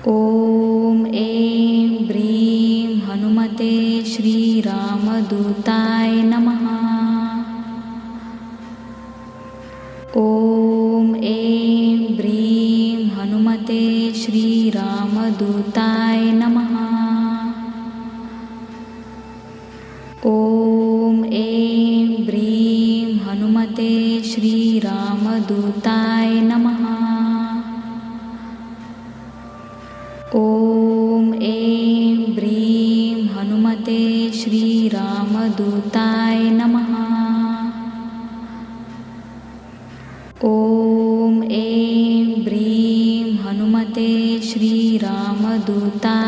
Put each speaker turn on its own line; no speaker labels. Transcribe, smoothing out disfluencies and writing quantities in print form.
ॐ ऐं ब्रीं हनुमते श्रीरामदूताय नमः। ॐ ऐं ब्रीं हनुमते श्रीरामदूताय नमः। ॐ ऐं ब्रीं हनुमते श्रीरामदूताय नमः। ॐ ऐं ब्रीं हनुमते श्रीरामदूताय नमः। ॐ ऐं ब्रीं हनुमते श्रीरामदूताय